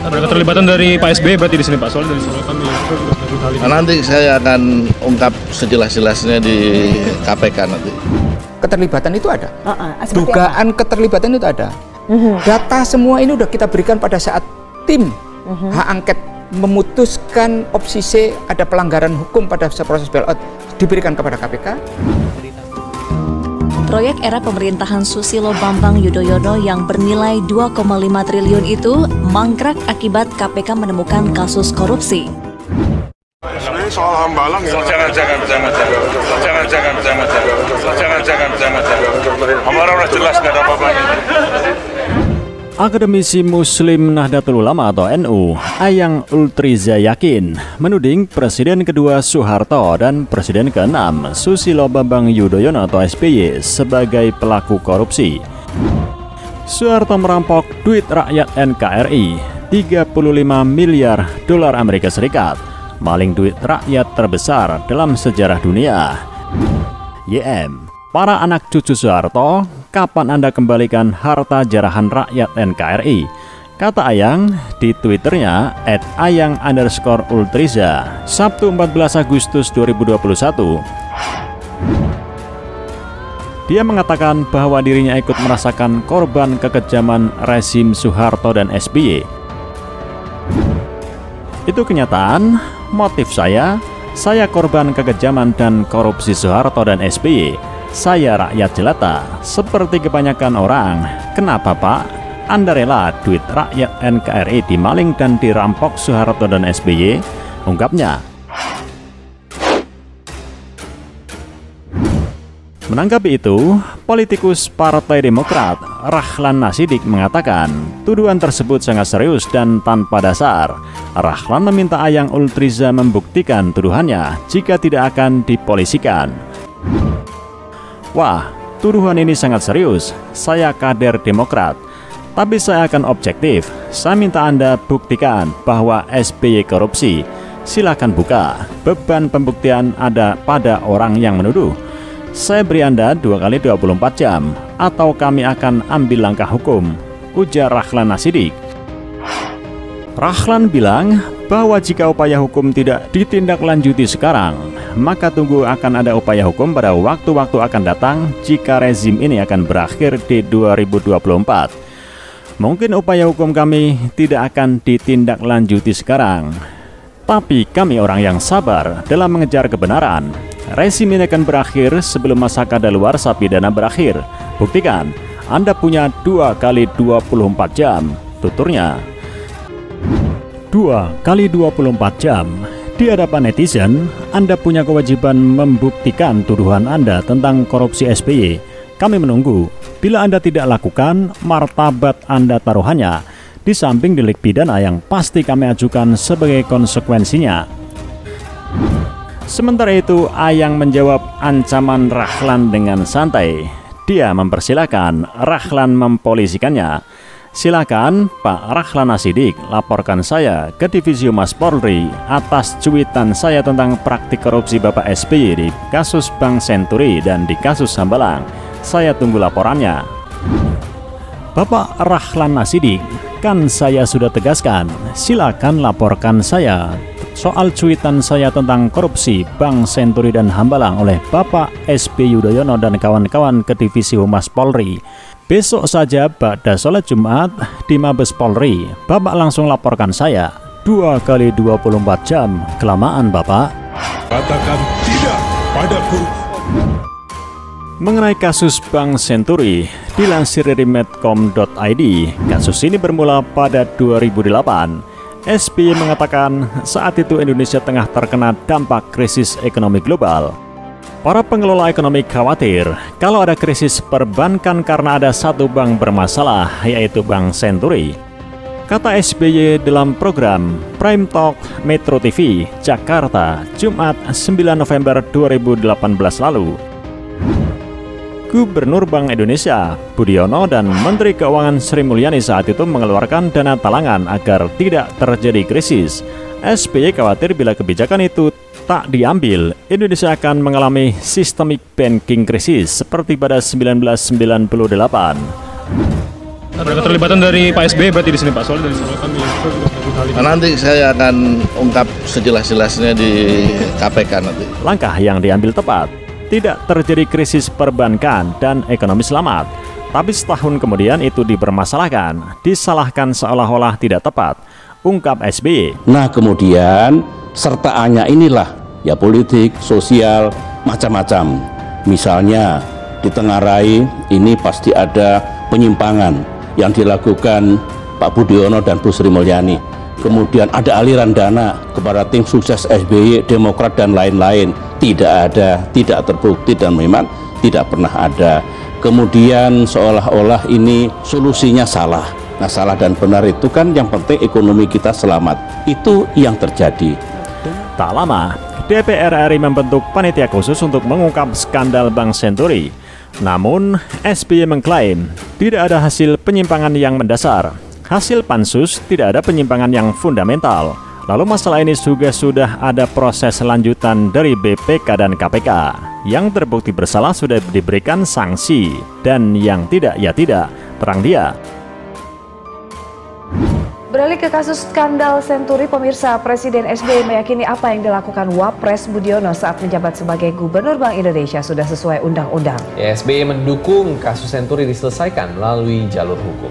Ada keterlibatan dari Pak SBY berarti di sini Pak, soalnya dari sorotan nanti saya akan ungkap sejelas-jelasnya di KPK nanti. Keterlibatan itu ada, dugaan keterlibatan itu ada. Data semua ini udah kita berikan pada saat tim hak angket memutuskan opsi C ada pelanggaran hukum pada proses bailout diberikan kepada KPK. Proyek era pemerintahan Susilo Bambang Yudhoyono yang bernilai 2,5 triliun itu mangkrak akibat KPK menemukan kasus korupsi. Ini soal Hambalang ya. Jangan. Hambalang udah jelas nggak ada apa-apanya. Akademisi Muslim Nahdlatul Ulama atau NU, Ayang Ultriza yakin menuding Presiden kedua Soeharto dan Presiden ke-6 Susilo Bambang Yudhoyono atau SBY sebagai pelaku korupsi. Soeharto merampok duit rakyat NKRI 35 miliar dolar Amerika Serikat, maling duit rakyat terbesar dalam sejarah dunia. YM, para anak cucu Soeharto, kapan Anda kembalikan harta jarahan rakyat NKRI? Kata Ayang di Twitternya @ayang_ultriza, Sabtu 14 Agustus 2021. Dia mengatakan bahwa dirinya ikut merasakan korban kekejaman rezim Soeharto dan SBY. Itu kenyataan, motif saya korban kekejaman dan korupsi Soeharto dan SBY. Saya rakyat jelata, seperti kebanyakan orang. Kenapa Pak? Anda rela duit rakyat NKRI dimaling dan dirampok Soeharto dan SBY? Ungkapnya. Menanggapi itu, politikus Partai Demokrat Rahlan Nasidik mengatakan tuduhan tersebut sangat serius dan tanpa dasar. Rahlan meminta Ayang Ultriza membuktikan tuduhannya jika tidak akan dipolisikan. Wah, tuduhan ini sangat serius. Saya kader Demokrat, tapi saya akan objektif. Saya minta Anda buktikan bahwa SBY korupsi. Silakan buka. Beban pembuktian ada pada orang yang menuduh. Saya beri Anda 2 kali 24 jam, atau kami akan ambil langkah hukum, ujar Rahlan Nasidik. Rahlan bilang bahwa jika upaya hukum tidak ditindaklanjuti sekarang, maka tunggu akan ada upaya hukum pada waktu-waktu akan datang jika rezim ini akan berakhir di 2024. Mungkin upaya hukum kami tidak akan ditindaklanjuti sekarang, tapi kami orang yang sabar dalam mengejar kebenaran. Rezim ini akan berakhir sebelum masa kadaluarsa pidana berakhir. Buktikan, Anda punya 2 kali 24 jam, tuturnya. 2 kali 24 jam. Di hadapan netizen, Anda punya kewajiban membuktikan tuduhan Anda tentang korupsi SBY. Kami menunggu. Bila Anda tidak lakukan, martabat Anda taruhannya, di samping delik pidana yang pasti kami ajukan sebagai konsekuensinya. Sementara itu, Ayang menjawab ancaman Rahlan dengan santai. Dia mempersilahkan Rahlan mempolisikannya. Silakan Pak Rahlan Nasidik laporkan saya ke Divisi Humas Polri atas cuitan saya tentang praktik korupsi Bapak SBY di kasus Bank Senturi dan di kasus Hambalang. Saya tunggu laporannya. Bapak Rahlan Nasidik, kan saya sudah tegaskan, silakan laporkan saya soal cuitan saya tentang korupsi Bank Senturi dan Hambalang oleh Bapak SBY Yudhoyono dan kawan-kawan ke Divisi Humas Polri. Besok saja pada sholat Jumat di Mabes Polri, Bapak langsung laporkan saya. 2 kali 24 jam, kelamaan Bapak. Katakan tidak pada korupsi. Mengenai kasus Bank Senturi, dilansir dari medcom.id, kasus ini bermula pada 2008. SBY mengatakan saat itu Indonesia tengah terkena dampak krisis ekonomi global. Para pengelola ekonomi khawatir kalau ada krisis perbankan karena ada satu bank bermasalah, yaitu Bank Senturi. Kata SBY dalam program Prime Talk Metro TV, Jakarta, Jumat 9 November 2018 lalu. Gubernur Bank Indonesia, Budiono, dan Menteri Keuangan Sri Mulyani saat itu mengeluarkan dana talangan agar tidak terjadi krisis. SBY khawatir bila kebijakan itu tak diambil, Indonesia akan mengalami systemic banking crisis seperti pada 1998. Ada keterlibatan dari Pak SBY berarti di sini Pak, soalnya dari sorotan Nanti saya akan ungkap sejelas-jelasnya di KPK nanti. Langkah yang diambil tepat. Tidak terjadi krisis perbankan dan ekonomi selamat. Tapi setahun kemudian itu dipermasalahkan, disalahkan seolah-olah tidak tepat, ungkap SBY. Nah kemudian sertaannya inilah ya politik, sosial, macam-macam. Misalnya ditengarai ini pasti ada penyimpangan yang dilakukan Pak Budiono dan Bu Sri Mulyani. Kemudian ada aliran dana kepada tim sukses SBY, Demokrat dan lain-lain. Tidak ada, tidak terbukti dan memang tidak pernah ada. Kemudian seolah-olah ini solusinya salah. Nah salah dan benar itu kan yang penting ekonomi kita selamat. Itu yang terjadi. Tak lama, DPR RI membentuk panitia khusus untuk mengungkap skandal Bank Senturi. Namun, SBY mengklaim tidak ada hasil penyimpangan yang mendasar. Hasil pansus tidak ada penyimpangan yang fundamental. Lalu masalah ini juga sudah ada proses lanjutan dari BPK dan KPK. Yang terbukti bersalah sudah diberikan sanksi, dan yang tidak ya tidak, terang dia. Beralih ke kasus skandal Senturi, pemirsa, Presiden SBY meyakini apa yang dilakukan Wapres Budiono saat menjabat sebagai Gubernur Bank Indonesia sudah sesuai undang-undang. Ya, SBY mendukung kasus Senturi diselesaikan melalui jalur hukum.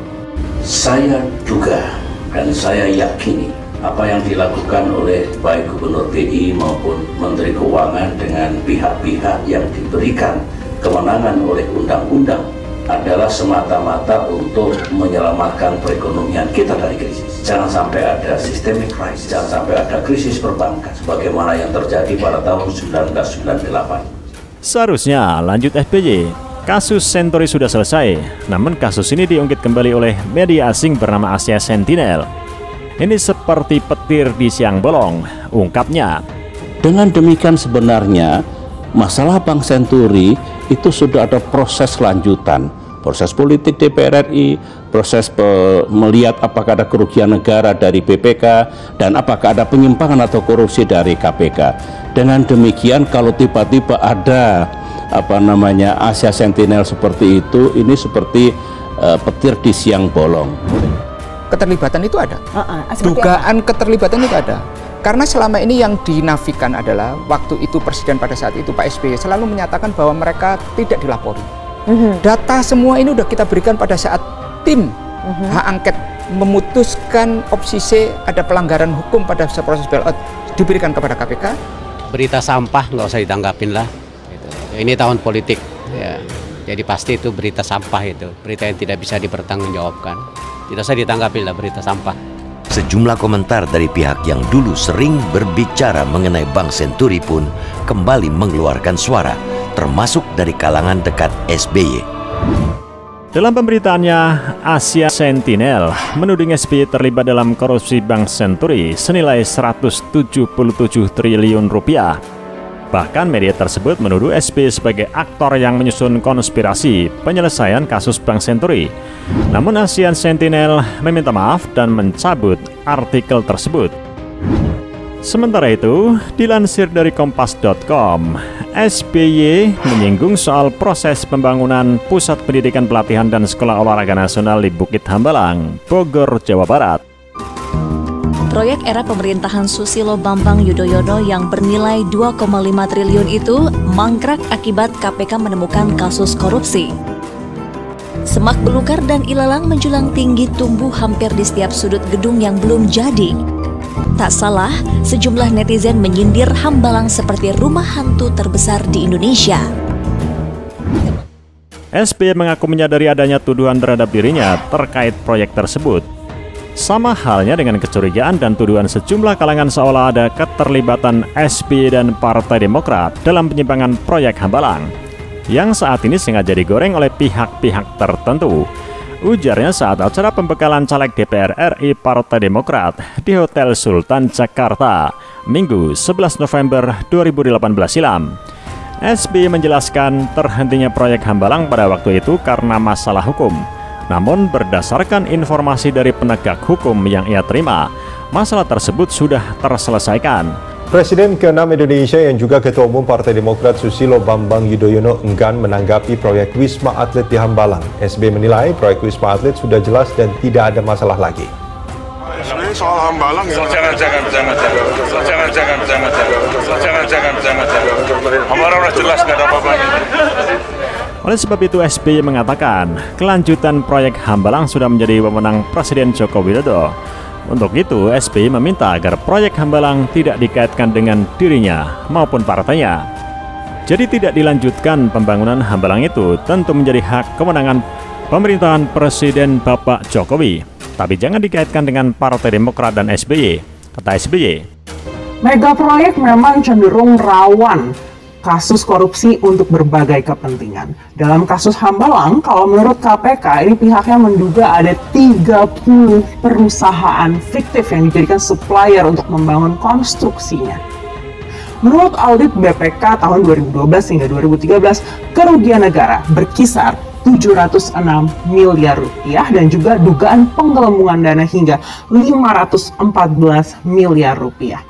Saya duga dan saya yakini apa yang dilakukan oleh baik Gubernur BI maupun Menteri Keuangan dengan pihak-pihak yang diberikan kewenangan oleh undang-undang adalah semata-mata untuk menyelamatkan perekonomian kita dari krisis. Jangan sampai ada systemic crisis, jangan sampai ada krisis perbankan sebagaimana yang terjadi pada tahun 1998. Seharusnya lanjut SBY, kasus Senturi sudah selesai. Namun kasus ini diungkit kembali oleh media asing bernama Asia Sentinel. Ini seperti petir di siang bolong, ungkapnya. Dengan demikian sebenarnya masalah Bank Senturi itu sudah ada proses lanjutan, proses politik DPR RI, proses melihat apakah ada kerugian negara dari BPK dan apakah ada penyimpangan atau korupsi dari KPK. Dengan demikian kalau tiba-tiba ada Asia Sentinel seperti itu, ini seperti petir di siang bolong. Keterlibatan itu ada, dugaan keterlibatan itu ada. Karena selama ini yang dinafikan adalah waktu itu Presiden pada saat itu Pak SBY selalu menyatakan bahwa mereka tidak dilapori. Data semua ini udah kita berikan pada saat tim hak angket memutuskan opsi C ada pelanggaran hukum pada proses bailout diberikan kepada KPK. Berita sampah nggak usah ditanggapin lah. Ini tahun politik, ya. Jadi pasti itu berita sampah itu, berita yang tidak bisa dipertanggungjawabkan. Tidak usah ditanggapi lah berita sampah. Sejumlah komentar dari pihak yang dulu sering berbicara mengenai Bank Senturi pun kembali mengeluarkan suara, termasuk dari kalangan dekat SBY. Dalam pemberitaannya, Asia Sentinel menuding SBY terlibat dalam korupsi Bank Senturi senilai 177 triliun rupiah. Bahkan media tersebut menuduh SBY sebagai aktor yang menyusun konspirasi penyelesaian kasus Bank Senturi. Namun Asia Sentinel meminta maaf dan mencabut artikel tersebut. Sementara itu, dilansir dari kompas.com, SBY menyinggung soal proses pembangunan Pusat Pendidikan Pelatihan dan Sekolah Olahraga Nasional di Bukit Hambalang, Bogor, Jawa Barat. Proyek era pemerintahan Susilo Bambang Yudhoyono yang bernilai 2,5 triliun itu mangkrak akibat KPK menemukan kasus korupsi. Semak belukar dan ilalang menjulang tinggi tumbuh hampir di setiap sudut gedung yang belum jadi. Tak salah, sejumlah netizen menyindir Hambalang seperti rumah hantu terbesar di Indonesia. SBY mengaku menyadari adanya tuduhan terhadap dirinya terkait proyek tersebut. Sama halnya dengan kecurigaan dan tuduhan sejumlah kalangan seolah ada keterlibatan SBY dan Partai Demokrat dalam penyimpangan proyek Hambalang, yang saat ini sengaja digoreng oleh pihak-pihak tertentu. Ujarnya saat acara pembekalan caleg DPR RI Partai Demokrat di Hotel Sultan Jakarta, Minggu 11 November 2018 silam. SBY menjelaskan terhentinya proyek Hambalang pada waktu itu karena masalah hukum. Namun berdasarkan informasi dari penegak hukum yang ia terima, masalah tersebut sudah terselesaikan. Presiden ke-6 Indonesia yang juga Ketua Umum Partai Demokrat Susilo Bambang Yudhoyono enggan menanggapi proyek Wisma Atlet di Hambalang. SBY menilai proyek Wisma Atlet sudah jelas dan tidak ada masalah lagi. SBY soal Hambalang ya? Jangan. Hambalang udah jelas, nggak ada apa-apanya. Oleh sebab itu SBY mengatakan kelanjutan proyek Hambalang sudah menjadi wewenang Presiden Joko Widodo. Untuk itu, SBY meminta agar proyek Hambalang tidak dikaitkan dengan dirinya maupun partainya. Jadi tidak dilanjutkan pembangunan Hambalang itu tentu menjadi hak kewenangan pemerintahan Presiden Bapak Jokowi. Tapi jangan dikaitkan dengan Partai Demokrat dan SBY, kata SBY. Mega proyek memang cenderung rawan kasus korupsi untuk berbagai kepentingan. Dalam kasus Hambalang, kalau menurut KPK, ini pihaknya menduga ada 30 perusahaan fiktif yang dijadikan supplier untuk membangun konstruksinya. Menurut audit BPK tahun 2012 hingga 2013, kerugian negara berkisar 706 miliar rupiah dan juga dugaan penggelembungan dana hingga 514 miliar rupiah.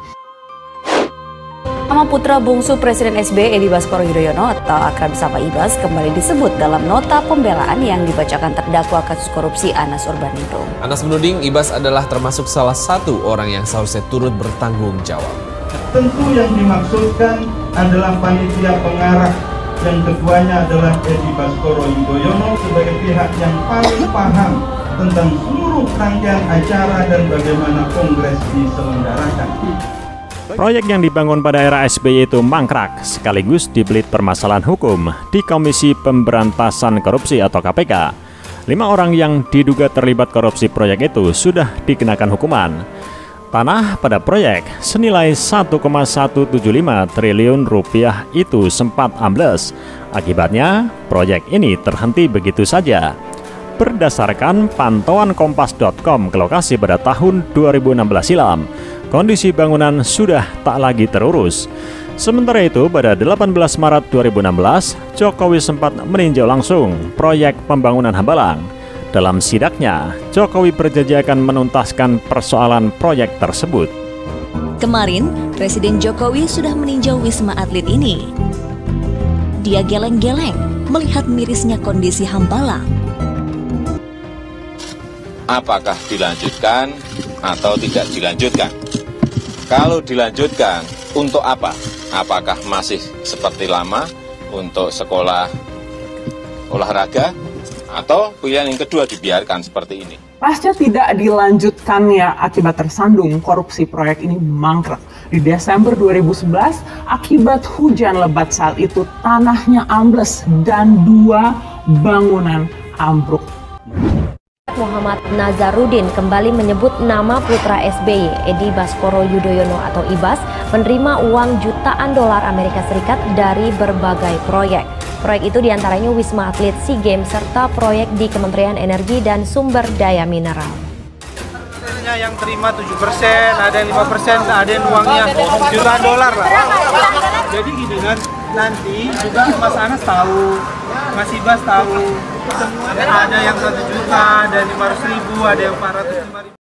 Nama putra bungsu Presiden SBY Edi Baskoro Yudhoyono atau akrab sapa Ibas kembali disebut dalam nota pembelaan yang dibacakan terdakwa kasus korupsi Anas Urbaningrum. Anas menuding Ibas adalah termasuk salah satu orang yang seharusnya turut bertanggung jawab. Tentu yang dimaksudkan adalah panitia pengarah yang ketuanya adalah Edi Baskoro Yudhoyono sebagai pihak yang paling paham tentang seluruh rangkaian acara dan bagaimana kongres diselenggarakan. Proyek yang dibangun pada era SBY itu mangkrak sekaligus dibelit permasalahan hukum di Komisi Pemberantasan Korupsi atau KPK. 5 orang yang diduga terlibat korupsi proyek itu sudah dikenakan hukuman. Tanah pada proyek senilai 1,175 triliun rupiah itu sempat ambles. Akibatnya, proyek ini terhenti begitu saja. Berdasarkan pantauan kompas.com ke lokasi pada tahun 2016 silam, kondisi bangunan sudah tak lagi terurus. Sementara itu, pada 18 Maret 2016, Jokowi sempat meninjau langsung proyek pembangunan Hambalang. Dalam sidaknya, Jokowi berjanji akan menuntaskan persoalan proyek tersebut. Kemarin, Presiden Jokowi sudah meninjau Wisma Atlet ini. Dia geleng-geleng melihat mirisnya kondisi Hambalang. Apakah dilanjutkan atau tidak dilanjutkan? Kalau dilanjutkan, untuk apa? Apakah masih seperti lama untuk sekolah olahraga? Atau pilihan yang kedua dibiarkan seperti ini? Pasca tidak dilanjutkannya akibat tersandung korupsi proyek ini mangkrak. Di Desember 2011, akibat hujan lebat saat itu tanahnya ambles dan 2 bangunan ambruk. Muhammad Nazarudin kembali menyebut nama putra SBY, Edi Baskoro Yudhoyono atau Ibas, menerima uang jutaan dolar Amerika Serikat dari berbagai proyek. Proyek itu diantaranya Wisma Atlet SEA Games serta proyek di Kementerian Energi dan Sumber Daya Mineral. Yang terima 7%, ada yang 5%, ada yang uangnya jutaan dolar lah. Jadi gini kan, nanti juga Mas Anas tahu, Mas Ibas tahu, ada yang 1 juta, ada yang 500.000, ada yang 405.000.